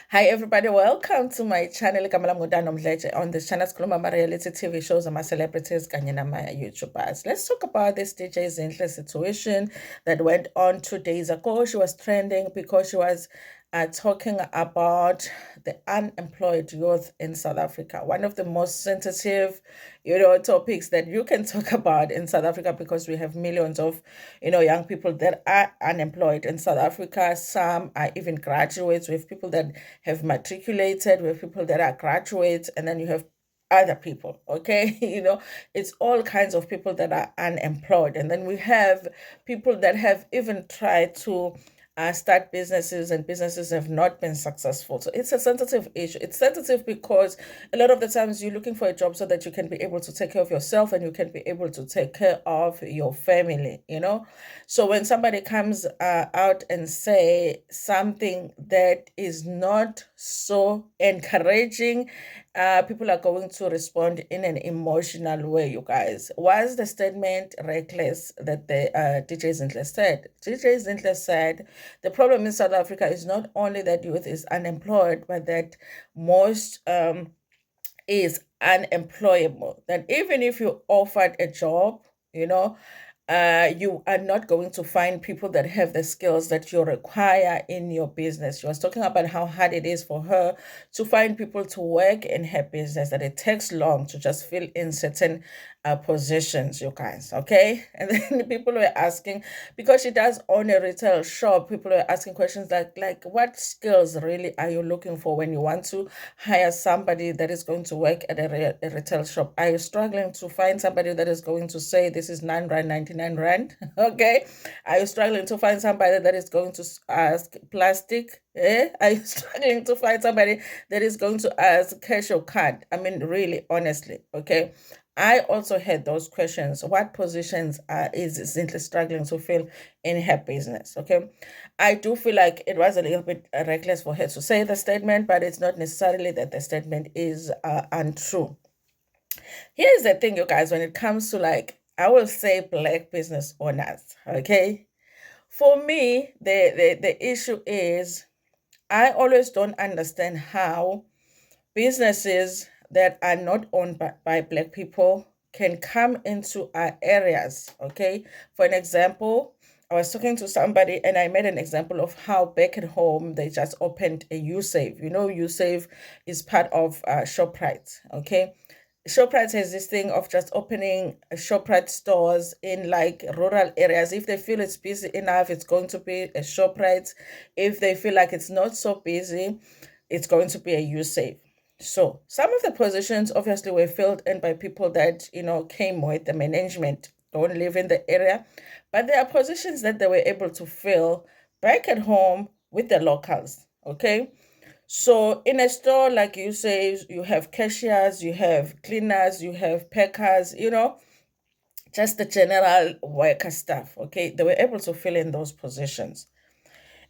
Hi everybody, welcome to my channel. Igama lami nguNdana. On this channel sikhuluma ama-reality TV shows, ama-celebrities kanye nama-YouTubers. Let's talk about this DJ Zinhle situation that went on 2 days ago. She was trending because she was talking about the unemployed youth in South Africa. One of the most sensitive, topics that you can talk about in South Africa, because we have millions of, young people that are unemployed in South Africa. Some are even graduates. We have people that have matriculated. We have people that are graduates, and then you have other people. Okay, it's all kinds of people that are unemployed, and then we have people that have even tried to start businesses, and businesses have not been successful. So it's a sensitive issue. It's sensitive because a lot of the times you're looking for a job so that you can be able to take care of yourself and you can be able to take care of your family. So when somebody comes out and say something that is not so encouraging, people are going to respond in an emotional way, you guys. Was the statement reckless that the DJ Zinhle said? DJ Zinhle said the problem in South Africa is not only that youth is unemployed, but that most is unemployable. That even if you offered a job, you are not going to find people that have the skills that you require in your business. She was talking about how hard it is for her to find people to work in her business, that it takes long to just fill in certain positions, you guys. Okay. And then people were asking, because she does own a retail shop, people were asking questions like what skills really are you looking for when you want to hire somebody that is going to work at a retail shop? Are you struggling to find somebody that is going to say this is 9 rand, 99 rand? Okay. Are you struggling to find somebody that is going to ask plastic? Are you struggling to find somebody that is going to ask cash or card? I mean, really, honestly, okay. I also had those questions. What positions is Zinhle struggling to fill in her business? Okay. I do feel like it was a little bit reckless for her to say the statement, but it's not necessarily that the statement is untrue. Here's the thing, you guys, when it comes to, like, I will say black business owners, okay? For me, the issue is I always don't understand how businesses that are not owned by black people can come into our areas. Okay, for an example, I was talking to somebody and I made an example of how back at home they just opened a USave. USave is part of ShopRite. Okay, ShopRite has this thing of just opening ShopRite stores in like rural areas. If they feel it's busy enough, it's going to be a ShopRite. If they feel like it's not so busy, it's going to be a USave. So some of the positions obviously were filled in by people that came with the management, don't live in the area, but there are positions that they were able to fill back at home with the locals. Okay, so in a store like you say, you have cashiers, you have cleaners, you have packers, just the general worker stuff. Okay, they were able to fill in those positions.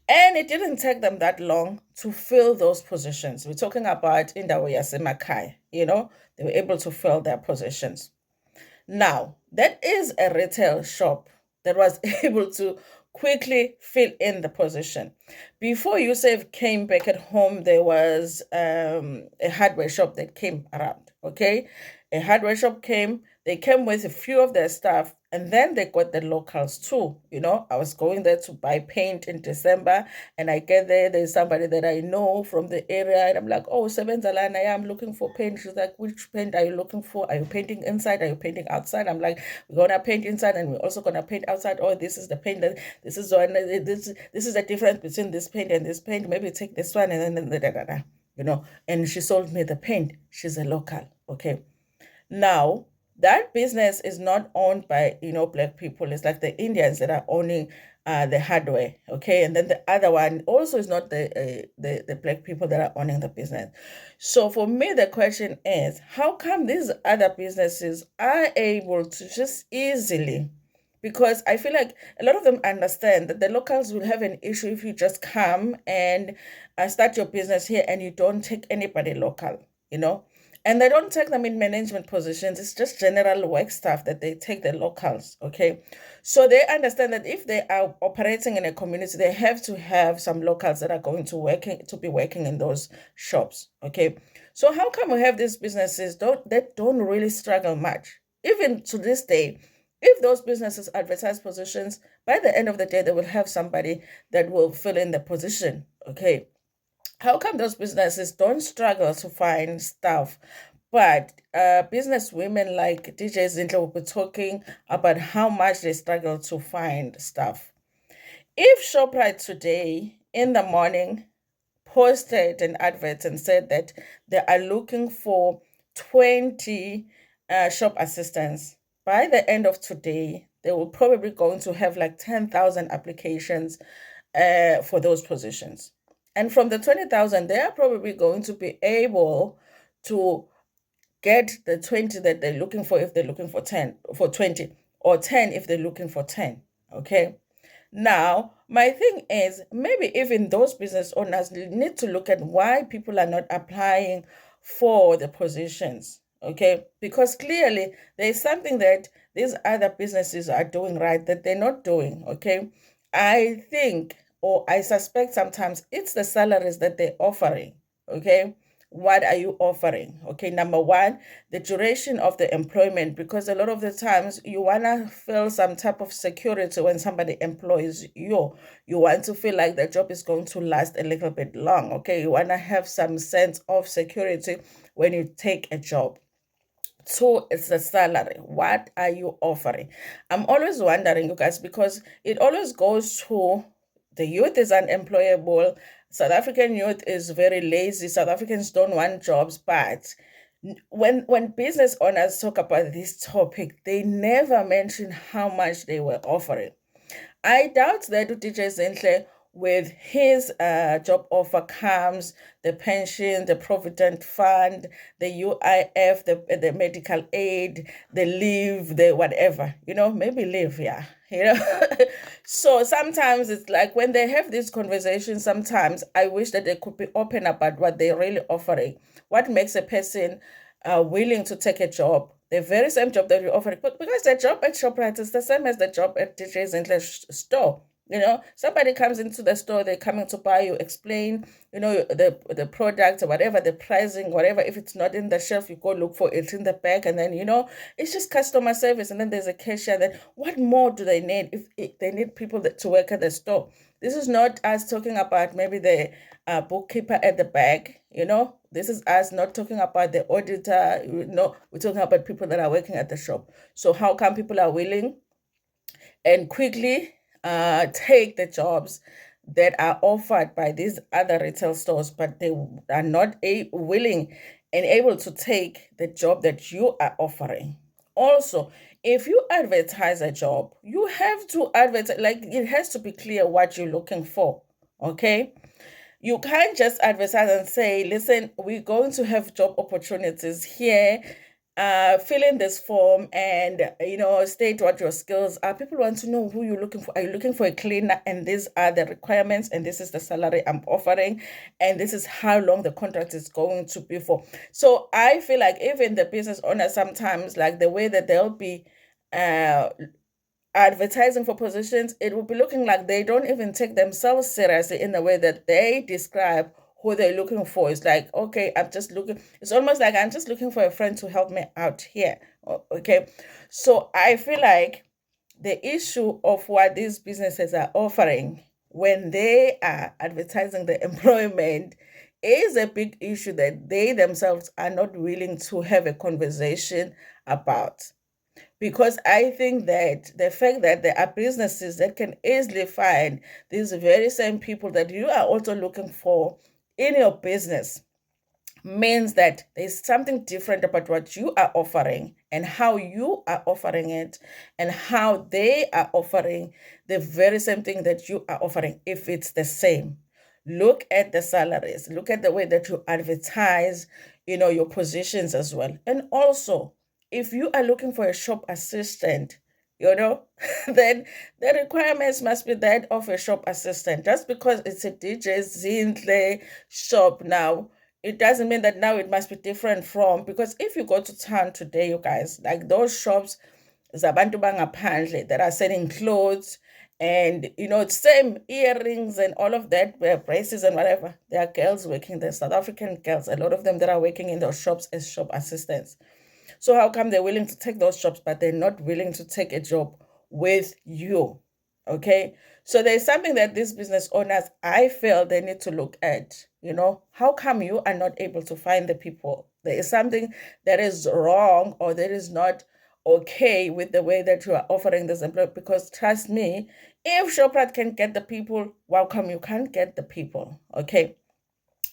And it didn't take them that long to fill those positions. We're talking about Indawo Yasemakai, they were able to fill their positions. Now, that is a retail shop that was able to quickly fill in the position. Before Yusuf came back at home, there was a hardware shop that came around. Okay, a hardware shop came. They came with a few of their staff, and then they got the locals too. I was going there to buy paint in December, and I get there. There's somebody that I know from the area, and I'm like, "Oh, Sebenzalana, I'm looking for paint." She's like, "Which paint are you looking for? Are you painting inside? Are you painting outside?" I'm like, "We're gonna paint inside, and we're also gonna paint outside." Oh, this is the paint that this is one. This is the difference between this paint and this paint. Maybe take this one, and then da, da, da, da, And she sold me the paint. She's a local. Okay. Now, that business is not owned by, black people. It's like the Indians that are owning the hardware, okay? And then the other one also is not the black people that are owning the business. So for me, the question is, how come these other businesses are able to just easily, because I feel like a lot of them understand that the locals will have an issue if you just come and start your business here and you don't take anybody local, you know? And they don't take them in management positions. It's just general work stuff that they take the locals. Okay. So they understand that if they are operating in a community, they have to have some locals that are going to be working in those shops. Okay. So how come we have these businesses that don't really struggle much? Even to this day, if those businesses advertise positions, by the end of the day, they will have somebody that will fill in the position. Okay. How come those businesses don't struggle to find staff? But business women like DJ Zinhle will be talking about how much they struggle to find staff. If ShopRite today in the morning posted an advert and said that they are looking for 20 shop assistants, by the end of today, they will probably going to have like 10,000 applications for those positions. And from the 20,000, they are probably going to be able to get the 20 that they're looking for if they're looking for 20, or 10 if they're looking for 10. Okay. Now, my thing is maybe even those business owners need to look at why people are not applying for the positions. Okay. Because clearly there's something that these other businesses are doing right that they're not doing. Okay. I think, or I suspect sometimes it's the salaries that they're offering. Okay. What are you offering? Okay, number one, the duration of the employment, because a lot of the times you want to feel some type of security when somebody employs you. You want to feel like the job is going to last a little bit long. Okay, you want to have some sense of security when you take a job. Two, it's the salary. What are you offering? I'm always wondering, you guys, because it always goes to the youth is unemployable. South African youth is very lazy. South Africans don't want jobs, but when business owners talk about this topic, they never mention how much they were offering. I doubt that DJ Zinhle, with his job offer, comes the pension, the provident fund, the UIF, the medical aid, the leave, the whatever, maybe leave, yeah. So sometimes it's like when they have these conversations, sometimes I wish that they could be open about what they're really offering. What makes a person willing to take a job, the very same job that you're offering, but because the job at ShopRite is the same as the job at DJ Zinhle's store. Somebody comes into the store, they're coming to buy, you explain, the product or whatever, the pricing, whatever. If it's not in the shelf, you go look for it in the back, and then it's just customer service. And then there's a cashier. Then what more do they need if they need people to work at the store? This is not us talking about maybe the bookkeeper at the back. This is us not talking about the auditor. We're talking about people that are working at the shop. So how come people are willing and quickly take the jobs that are offered by these other retail stores, but they are not willing and able to take the job that you are offering? Also, if you advertise a job, you have to advertise, like it has to be clear what you're looking for. Okay. You can't just advertise and say, listen, we're going to have job opportunities here. Fill in this form and state what your skills are. People want to know who you're looking for. Are you looking for a cleaner? And these are the requirements, and this is the salary I'm offering, and this is how long the contract is going to be for. So I feel like even the business owner sometimes, like the way that they'll be advertising for positions, it will be looking like they don't even take themselves seriously in the way that they describe who they're looking for. It's like, okay, it's almost like I'm just looking for a friend to help me out here. Okay. So I feel like the issue of what these businesses are offering when they are advertising the employment is a big issue that they themselves are not willing to have a conversation about. Because I think that the fact that there are businesses that can easily find these very same people that you are also looking for in your business means that there's something different about what you are offering and how you are offering it and how they are offering the very same thing that you are offering, if it's the same. Look at the salaries, look at the way that you advertise, your positions as well. And also, if you are looking for a shop assistant, then the requirements must be that of a shop assistant. Just because it's a DJ Zinhle shop now, it doesn't mean that now it must be different from, because if you go to town today, you guys, like those shops zabantu bangaphandle that are selling clothes and same earrings and all of that, braces and whatever, there are girls working there, South African girls, a lot of them that are working in those shops as shop assistants. So how come they're willing to take those jobs, but they're not willing to take a job with you? Okay. So there's something that these business owners, I feel they need to look at. How come you are not able to find the people? There is something that is wrong, or that is not okay with the way that you are offering this employment. Because trust me, if Shoprite can get the people, how come you can't get the people? Okay.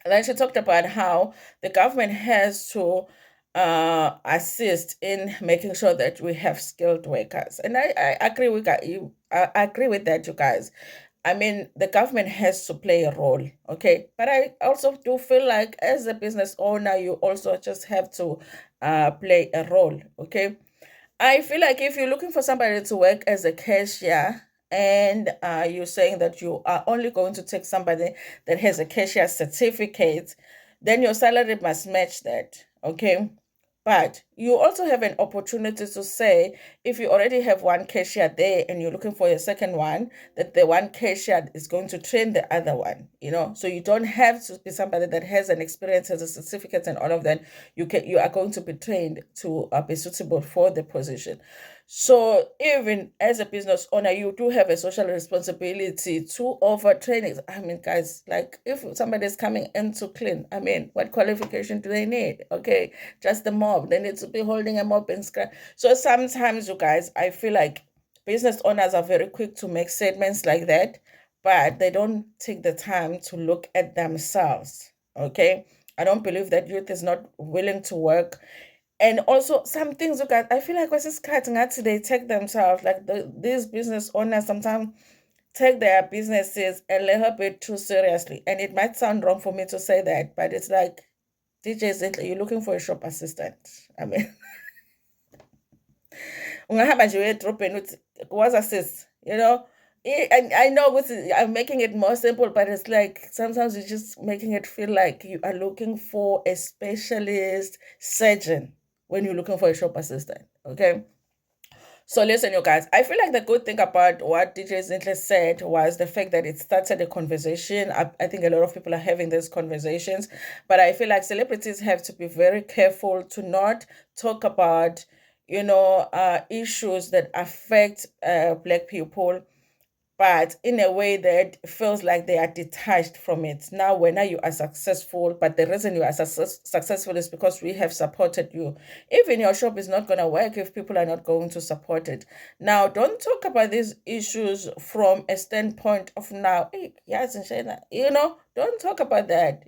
And then she talked about how the government has to assist in making sure that we have skilled workers, and I agree with you. I agree with that, you guys. I mean, the government has to play a role, okay? But I also do feel like, as a business owner, you also just have to play a role, okay? I feel like if you're looking for somebody to work as a cashier, and you're saying that you are only going to take somebody that has a cashier certificate, then your salary must match that, okay? But you also have an opportunity to say, if you already have one cashier there and you're looking for a second one, that the one cashier is going to train the other one, so you don't have to be somebody that has an experience, has a certificate and all of that. You are going to be trained to be suitable for the position. So even as a business owner, you do have a social responsibility to offer trainings. I mean, guys, like if somebody is coming in to clean, I mean, what qualification do they need? Okay, just the mop. They need to be holding a mop and scrap. So sometimes, you guys, I feel like business owners are very quick to make statements like that, but they don't take the time to look at themselves. Okay, I don't believe that youth is not willing to work. And also some things, look at, I feel like ngathi they take themselves, like these business owners sometimes take their businesses a little bit too seriously. And it might sound wrong for me to say that, but it's like, DJ Zinhle, you're looking for a shop assistant. I mean, ungahamba nje uye edrobheni uthi waza sis, I know I'm making it more simple, but it's like sometimes you're just making it feel like you are looking for a specialist surgeon when you're looking for a shop assistant. Okay. So listen, you guys, I feel like the good thing about what DJ Zinhle said was the fact that it started a conversation. I think a lot of people are having these conversations, but I feel like celebrities have to be very careful to not talk about, issues that affect Black people, but in a way that feels like they are detached from it. Now, when you are successful, but the reason you are successful is because we have supported you. Even your shop is not going to work if people are not going to support it. Now, don't talk about these issues from a standpoint of now, hey, yes, don't talk about that,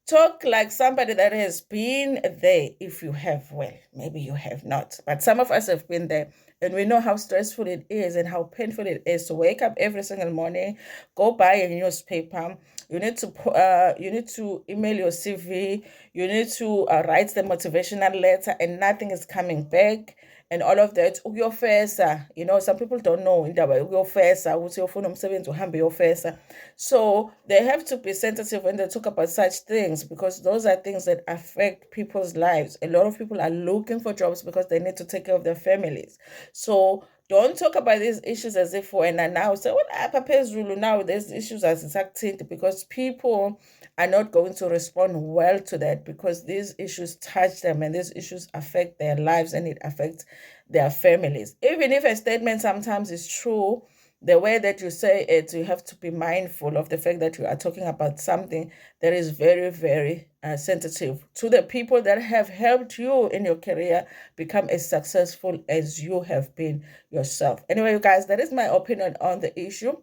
Talk like somebody that has been there. If you have, well, maybe you have not, but some of us have been there, and we know how stressful it is and how painful it is to wake up every single morning, go buy a newspaper. You need to email your CV. You need to write the motivational letter, and nothing is coming back. And all of that, ukuyofesa, some people don't know indaba ukuyofesa ukuthi uyofuna umsebenzi uhambe uyofesa. So they have to be sensitive when they talk about such things, because those are things that affect people's lives. A lot of people are looking for jobs because they need to take care of their families. So don't talk about these issues as if when now say, well, Phezulu now there's issues as it's acting, because people are not going to respond well to that, because these issues touch them and these issues affect their lives and it affects their families. Even if a statement sometimes is true, the way that you say it, you have to be mindful of the fact that you are talking about something that is very, very sensitive to the people that have helped you in your career become as successful as you have been yourself. Anyway, you guys, that is my opinion on the issue.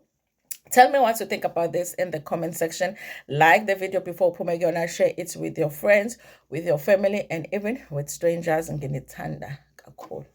Tell me what you think about this in the comment section. Like the video before Pumegona, share it with your friends, with your family, and even with strangers. And Tanda. Cool.